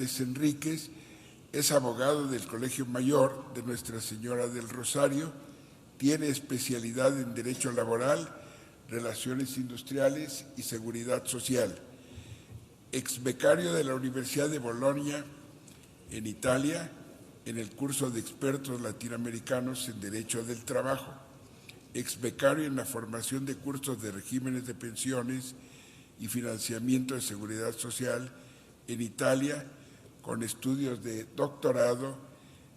Enríquez es abogado del Colegio Mayor de Nuestra Señora del Rosario, tiene especialidad en Derecho Laboral, Relaciones Industriales y Seguridad Social. Ex becario de la Universidad de Bolonia, en Italia, en el curso de expertos latinoamericanos en Derecho del Trabajo. Ex becario en la formación de cursos de regímenes de pensiones y financiamiento de seguridad social en Italia, con estudios de doctorado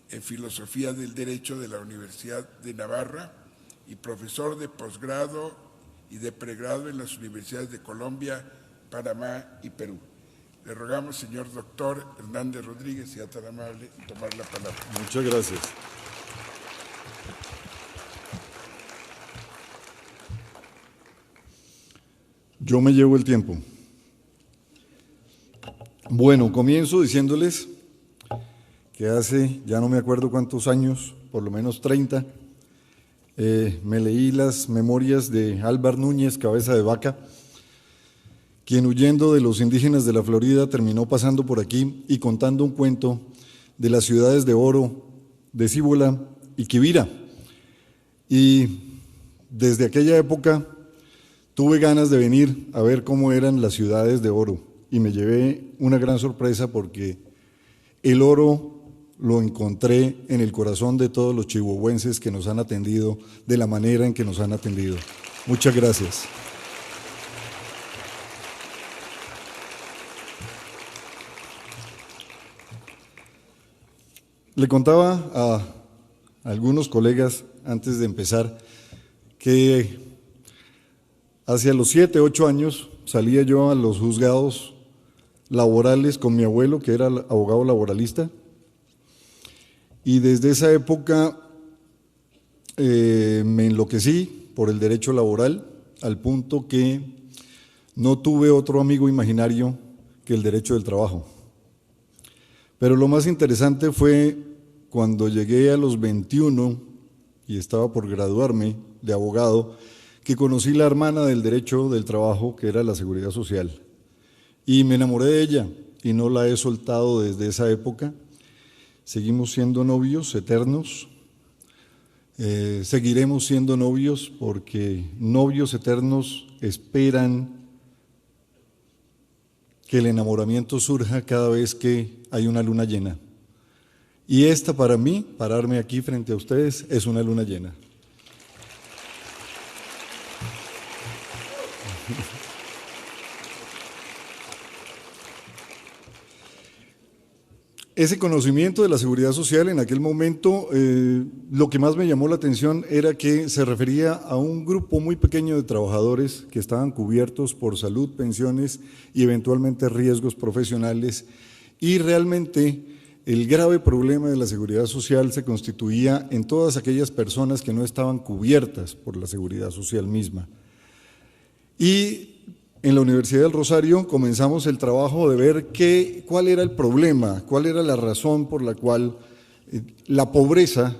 en Filosofía del Derecho de la Universidad de Navarra y profesor de posgrado y de pregrado en las universidades de Colombia, Panamá y Perú. Le rogamos, señor doctor Hernández Rodríguez, sea tan amable en tomar la palabra. Muchas gracias. Yo me llevo el tiempo. Bueno, comienzo diciéndoles que hace, ya no me acuerdo cuántos años, por lo menos 30, me leí las memorias de Álvar Núñez, Cabeza de Vaca, quien huyendo de los indígenas de la Florida terminó pasando por aquí y contando un cuento de las ciudades de oro, de Cíbola y Quivira. Y desde aquella época tuve ganas de venir a ver cómo eran las ciudades de oro y me llevé una gran sorpresa porque el oro lo encontré en el corazón de todos los chihuahuenses que nos han atendido de la manera en que nos han atendido. Muchas gracias. Le contaba a algunos colegas antes de empezar que hacia los 7, 8 años salía yo a los juzgados laborales con mi abuelo, que era abogado laboralista, y desde esa época me enloquecí por el derecho laboral, al punto que no tuve otro amigo imaginario que el derecho del trabajo. Pero lo más interesante fue cuando llegué a los 21 y estaba por graduarme de abogado, que conocí la hermana del derecho del trabajo, que era la seguridad social. Y me enamoré de ella y no la he soltado desde esa época. Seguimos siendo novios eternos, seguiremos siendo novios porque novios eternos esperan que el enamoramiento surja cada vez que hay una luna llena. Y esta para mí, pararme aquí frente a ustedes, es una luna llena. Ese conocimiento de la seguridad social en aquel momento, lo que más me llamó la atención era que se refería a un grupo muy pequeño de trabajadores que estaban cubiertos por salud, pensiones y eventualmente riesgos profesionales, y realmente el grave problema de la seguridad social se constituía en todas aquellas personas que no estaban cubiertas por la seguridad social misma. Y en la Universidad del Rosario comenzamos el trabajo de ver cuál era el problema, cuál era la razón por la cual la pobreza,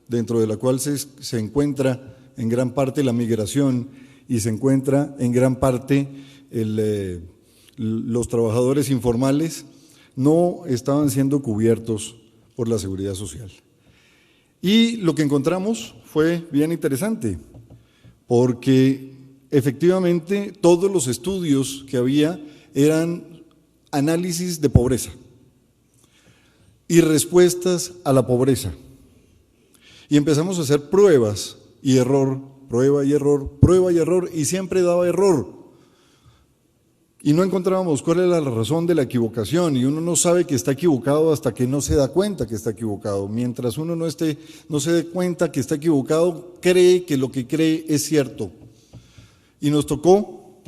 dentro de la cual se encuentra en gran parte la migración y se encuentra en gran parte los trabajadores informales, no estaban siendo cubiertos por la seguridad social. Y lo que encontramos fue bien interesante, porque efectivamente todos los estudios que había eran análisis de pobreza y respuestas a la pobreza. Y empezamos a hacer pruebas y error, prueba y error, prueba y error, y siempre daba error. Y no encontrábamos cuál era la razón de la equivocación, y uno no sabe que está equivocado hasta que no se da cuenta que está equivocado. Mientras uno no se dé cuenta que está equivocado, cree que lo que cree es cierto. Y nos tocó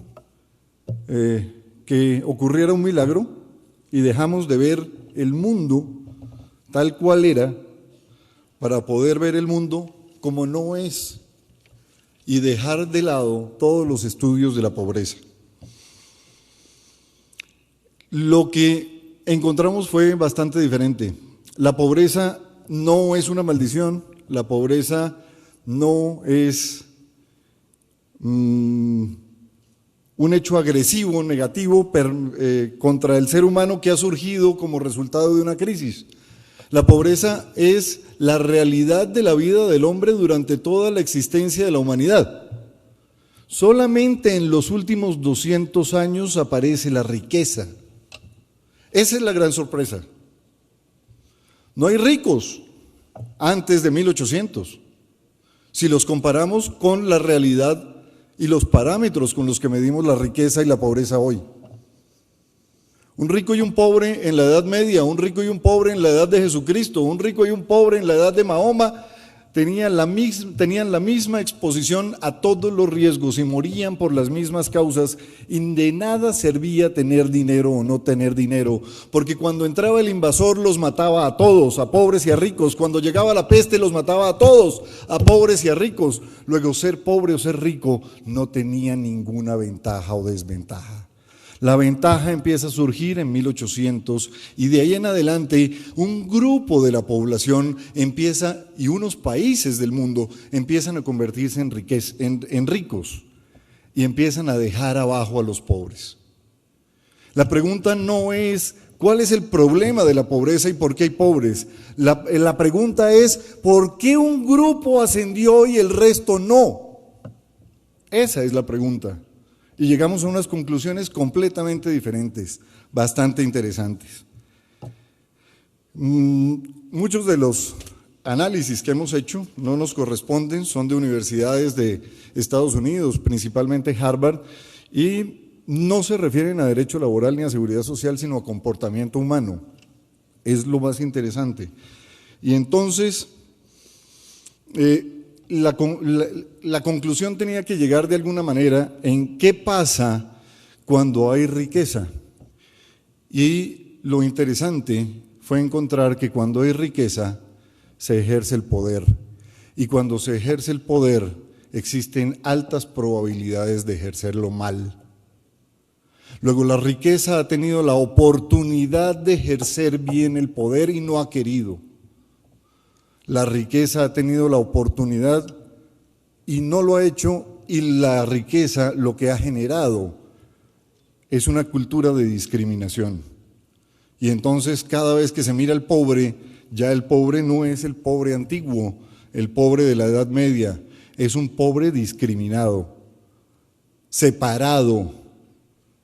que ocurriera un milagro y dejamos de ver el mundo tal cual era para poder ver el mundo como no es y dejar de lado todos los estudios de la pobreza. Lo que encontramos fue bastante diferente. La pobreza no es una maldición, la pobreza no es un hecho agresivo, negativo contra el ser humano que ha surgido como resultado de una crisis. La pobreza es la realidad de la vida del hombre durante toda la existencia de la humanidad. Solamente en los últimos 200 años aparece la riqueza. Esa es la gran sorpresa. No hay ricos antes de 1800, si los comparamos con la realidad y los parámetros con los que medimos la riqueza y la pobreza hoy. Un rico y un pobre en la Edad Media, un rico y un pobre en la edad de Jesucristo, un rico y un pobre en la edad de Mahoma, tenían la misma exposición a todos los riesgos y morían por las mismas causas, y de nada servía tener dinero o no tener dinero, porque cuando entraba el invasor los mataba a todos, a pobres y a ricos. Cuando llegaba la peste los mataba a todos, a pobres y a ricos. Luego, ser pobre o ser rico no tenía ninguna ventaja o desventaja. La ventaja empieza a surgir en 1800 y de ahí en adelante un grupo de la población empieza, y unos países del mundo empiezan a convertirse en ricos y empiezan a dejar abajo a los pobres. La pregunta no es cuál es el problema de la pobreza y por qué hay pobres. La pregunta es ¿por qué un grupo ascendió y el resto no? Esa es la pregunta. Y llegamos a unas conclusiones completamente diferentes, bastante interesantes. Muchos de los análisis que hemos hecho no nos corresponden, son de universidades de Estados Unidos, principalmente Harvard, y no se refieren a derecho laboral ni a seguridad social, sino a comportamiento humano. Es lo más interesante. Y entonces, la conclusión tenía que llegar de alguna manera en qué pasa cuando hay riqueza. Y lo interesante fue encontrar que cuando hay riqueza se ejerce el poder. Y cuando se ejerce el poder existen altas probabilidades de ejercerlo mal. Luego, la riqueza ha tenido la oportunidad de ejercer bien el poder y no ha querido. La riqueza ha tenido la oportunidad y no lo ha hecho, y la riqueza lo que ha generado es una cultura de discriminación. Y entonces cada vez que se mira al pobre, ya el pobre no es el pobre antiguo, el pobre de la Edad Media, es un pobre discriminado, separado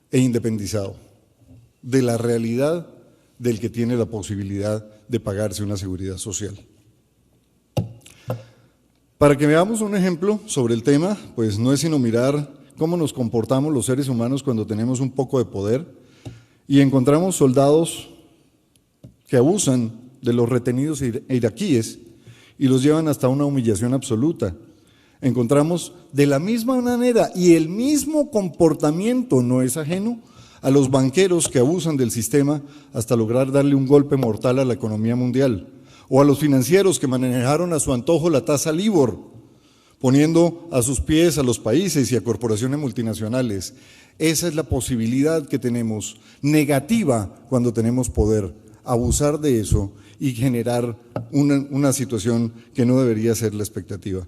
e independizado de la realidad del que tiene la posibilidad de pagarse una seguridad social. Para que veamos un ejemplo sobre el tema, pues no es sino mirar cómo nos comportamos los seres humanos cuando tenemos un poco de poder, y encontramos soldados que abusan de los retenidos iraquíes y los llevan hasta una humillación absoluta. Encontramos de la misma manera y el mismo comportamiento no es ajeno a los banqueros que abusan del sistema hasta lograr darle un golpe mortal a la economía mundial, o a los financieros que manejaron a su antojo la tasa LIBOR, poniendo a sus pies a los países y a corporaciones multinacionales. Esa es la posibilidad que tenemos, negativa cuando tenemos poder, abusar de eso y generar una situación que no debería ser la expectativa.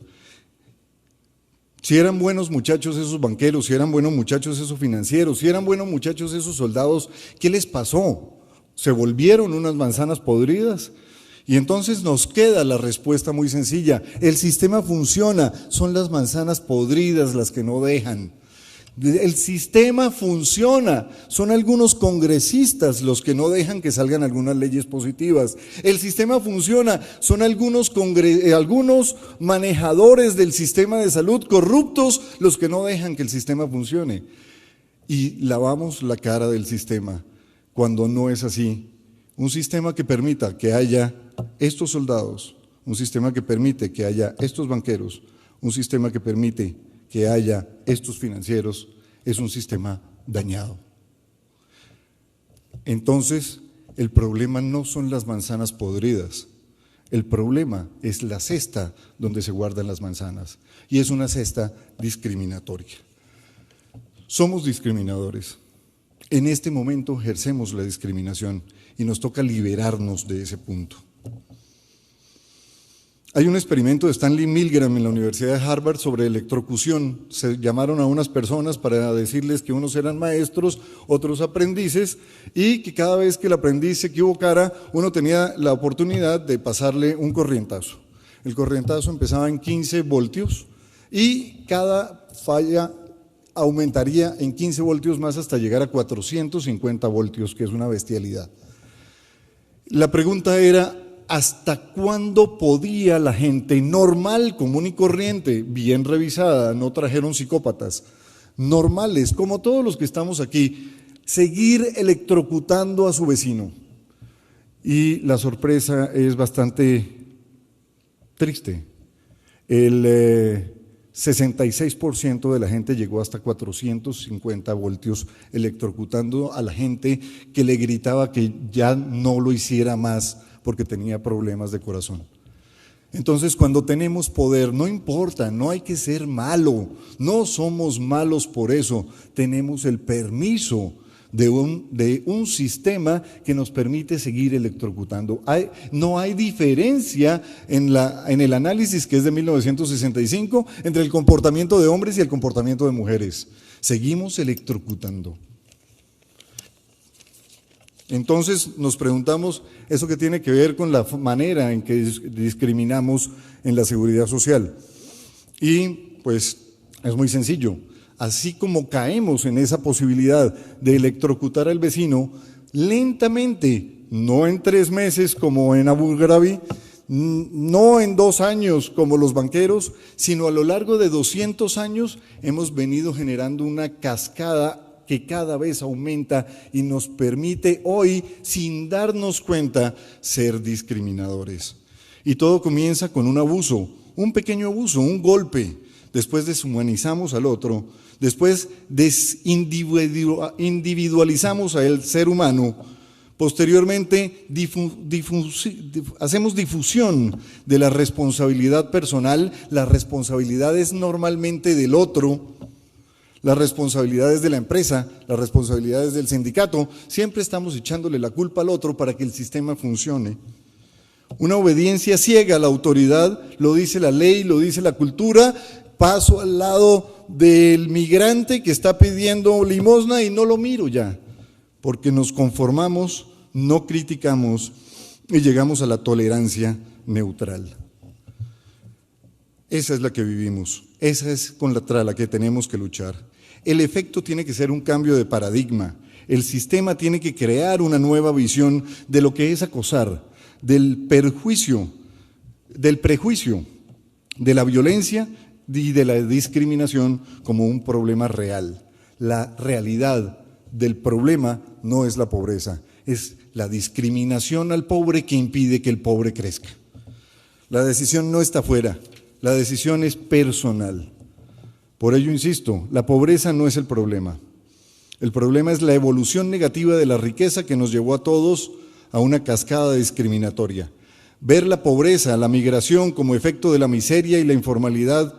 Si eran buenos muchachos esos banqueros, si eran buenos muchachos esos financieros, si eran buenos muchachos esos soldados, ¿qué les pasó? ¿Se volvieron unas manzanas podridas? Y entonces nos queda la respuesta muy sencilla: el sistema funciona, son las manzanas podridas las que no dejan. El sistema funciona, son algunos congresistas los que no dejan que salgan algunas leyes positivas. El sistema funciona, son algunos manejadores del sistema de salud corruptos los que no dejan que el sistema funcione. Y lavamos la cara del sistema cuando no es así. Un sistema que permita que haya estos soldados, un sistema que permite que haya estos banqueros, un sistema que permite que haya estos financieros, es un sistema dañado. Entonces, el problema no son las manzanas podridas, el problema es la cesta donde se guardan las manzanas, y es una cesta discriminatoria. Somos discriminadores. En este momento ejercemos la discriminación y nos toca liberarnos de ese punto. Hay un experimento de Stanley Milgram en la Universidad de Harvard sobre electrocución. Se llamaron a unas personas para decirles que unos eran maestros, otros aprendices, y que cada vez que el aprendiz se equivocara, uno tenía la oportunidad de pasarle un corrientazo. El corrientazo empezaba en 15 voltios y cada falla aumentaría en 15 voltios más hasta llegar a 450 voltios, que es una bestialidad. La pregunta era: ¿hasta cuándo podía la gente normal, común y corriente, bien revisada, no trajeron psicópatas, normales, como todos los que estamos aquí, seguir electrocutando a su vecino? Y la sorpresa es bastante triste. El 66% de la gente llegó hasta 450 voltios electrocutando a la gente que le gritaba que ya no lo hiciera más porque tenía problemas de corazón. Entonces, cuando tenemos poder, no importa, no hay que ser malo, no somos malos por eso, tenemos el permiso de un sistema que nos permite seguir electrocutando. No hay diferencia en el análisis, que es de 1965, entre el comportamiento de hombres y el comportamiento de mujeres. Seguimos electrocutando. Entonces nos preguntamos, ¿eso qué tiene que ver con la manera en que discriminamos en la seguridad social? Y pues es muy sencillo. Así como caemos en esa posibilidad de electrocutar al vecino, lentamente, no en 3 meses como en Abu Ghraib, no en 2 años como los banqueros, sino a lo largo de 200 años hemos venido generando una cascada que cada vez aumenta y nos permite hoy, sin darnos cuenta, ser discriminadores. Y todo comienza con un abuso, un pequeño abuso, un golpe. Después deshumanizamos al otro, después desindividualizamos al ser humano, posteriormente hacemos difusión de la responsabilidad personal. La responsabilidad es normalmente del otro, las responsabilidades de la empresa, las responsabilidades del sindicato. Siempre estamos echándole la culpa al otro para que el sistema funcione. Una obediencia ciega a la autoridad, lo dice la ley, lo dice la cultura. Paso al lado del migrante que está pidiendo limosna y no lo miro ya, porque nos conformamos, no criticamos y llegamos a la tolerancia neutral. Esa es la que vivimos, esa es contra la que tenemos que luchar. El efecto tiene que ser un cambio de paradigma. El sistema tiene que crear una nueva visión de lo que es acosar, del prejuicio, de la violencia y de la discriminación como un problema real. La realidad del problema no es la pobreza, es la discriminación al pobre que impide que el pobre crezca. La decisión no está afuera, la decisión es personal. Por ello insisto, la pobreza no es el problema. El problema es la evolución negativa de la riqueza que nos llevó a todos a una cascada discriminatoria. Ver la pobreza, la migración como efecto de la miseria y la informalidad,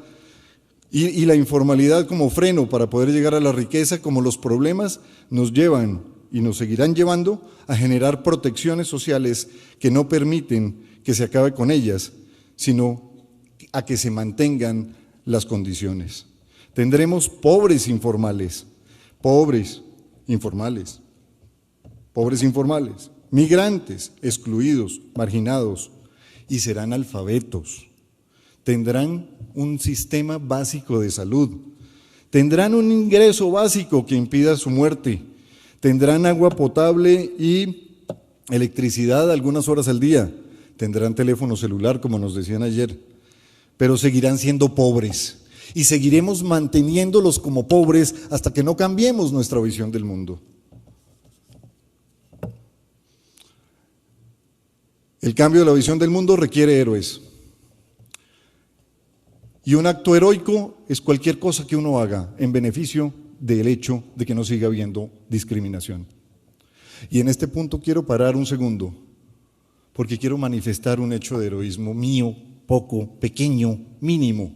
y la informalidad como freno para poder llegar a la riqueza, como los problemas, nos llevan y nos seguirán llevando a generar protecciones sociales que no permiten que se acabe con ellas, sino a que se mantengan las condiciones. Tendremos pobres informales, migrantes, excluidos, marginados, y serán alfabetos. Tendrán un sistema básico de salud, tendrán un ingreso básico que impida su muerte, tendrán agua potable y electricidad algunas horas al día, tendrán teléfono celular, como nos decían ayer, pero seguirán siendo pobres y seguiremos manteniéndolos como pobres hasta que no cambiemos nuestra visión del mundo. El cambio de la visión del mundo requiere héroes. Y un acto heroico es cualquier cosa que uno haga en beneficio del hecho de que no siga habiendo discriminación. Y en este punto quiero parar un segundo, porque quiero manifestar un hecho de heroísmo mío, poco, pequeño, mínimo.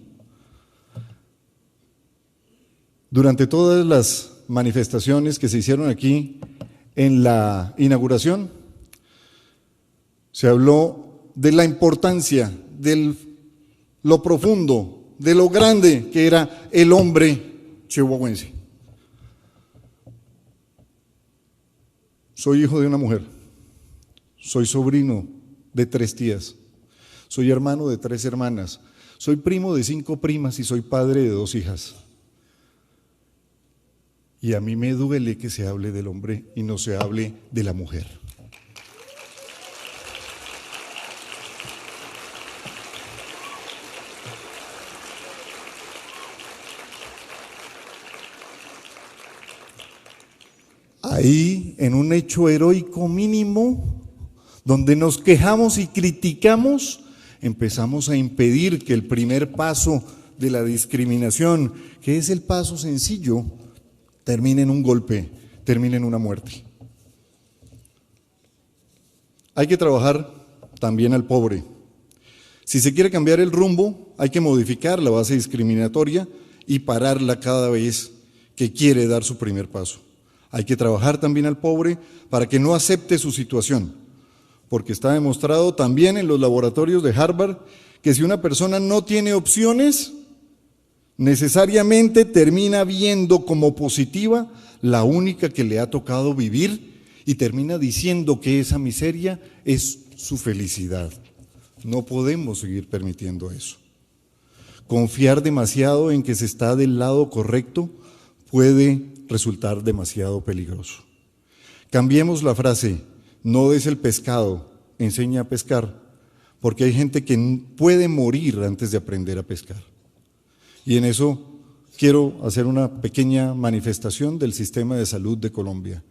Durante todas las manifestaciones que se hicieron aquí en la inauguración, se habló de la importancia del lo profundo, de lo grande que era el hombre chihuahuense. Soy hijo de una mujer, soy sobrino de 3 tías, soy hermano de 3 hermanas, soy primo de 5 primas y soy padre de 2 hijas. Y a mí me duele que se hable del hombre y no se hable de la mujer. Ahí, en un hecho heroico mínimo, donde nos quejamos y criticamos, empezamos a impedir que el primer paso de la discriminación, que es el paso sencillo, termine en un golpe, termine en una muerte. Hay que trabajar también al pobre. Si se quiere cambiar el rumbo, hay que modificar la base discriminatoria y pararla cada vez que quiere dar su primer paso. Hay que trabajar también al pobre para que no acepte su situación, porque está demostrado también en los laboratorios de Harvard que si una persona no tiene opciones, necesariamente termina viendo como positiva la única que le ha tocado vivir y termina diciendo que esa miseria es su felicidad. No podemos seguir permitiendo eso. Confiar demasiado en que se está del lado correcto puede resultar demasiado peligroso. Cambiemos la frase, no des el pescado, enseña a pescar, porque hay gente que puede morir antes de aprender a pescar. Y en eso quiero hacer una pequeña manifestación del sistema de salud de Colombia.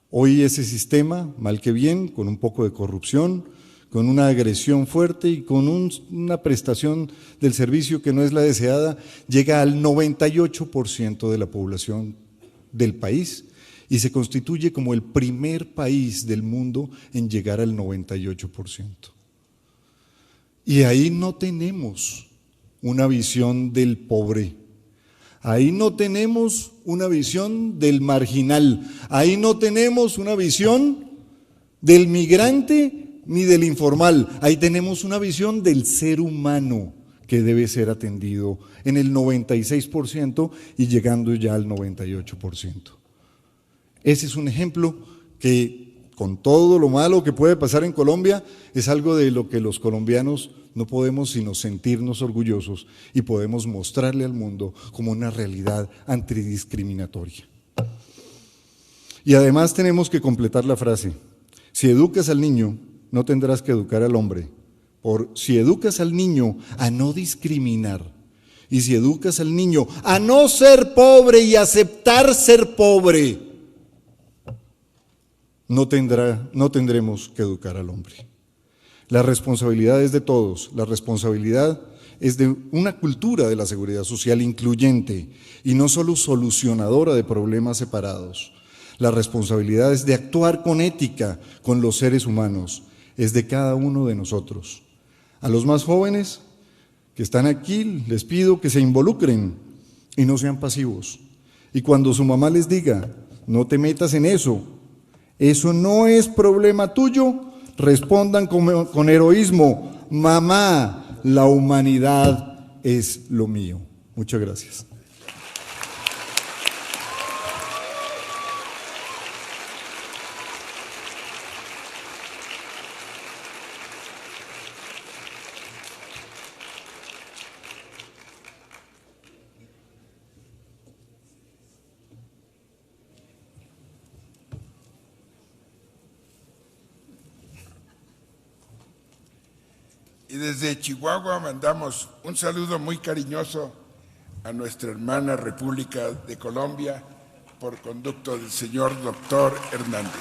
Hoy ese sistema, mal que bien, con un poco de corrupción, con una agresión fuerte y con una prestación del servicio que no es la deseada, llega al 98% de la población del país y se constituye como el primer país del mundo en llegar al 98%. Y ahí no tenemos una visión del pobre, ahí no tenemos una visión del marginal, ahí no tenemos una visión del migrante ni del informal, ahí tenemos una visión del ser humano que debe ser atendido en el 96% y llegando ya al 98%. Ese es un ejemplo que, con todo lo malo que puede pasar en Colombia, es algo de lo que los colombianos no podemos sino sentirnos orgullosos y podemos mostrarle al mundo como una realidad antidiscriminatoria. Y además tenemos que completar la frase, si educas al niño, no tendrás que educar al hombre. Si educas al niño a no discriminar y si educas al niño a no ser pobre y aceptar ser pobre, no tendremos que educar al hombre. La responsabilidad es de todos, la responsabilidad es de una cultura de la seguridad social incluyente y no solo solucionadora de problemas separados. La responsabilidad es de actuar con ética con los seres humanos, es de cada uno de nosotros. A los más jóvenes que están aquí, les pido que se involucren y no sean pasivos. Y cuando su mamá les diga, no te metas en eso no es problema tuyo, respondan con heroísmo, mamá, la humanidad es lo mío. Muchas gracias. Y desde Chihuahua mandamos un saludo muy cariñoso a nuestra hermana República de Colombia por conducto del señor doctor Hernández.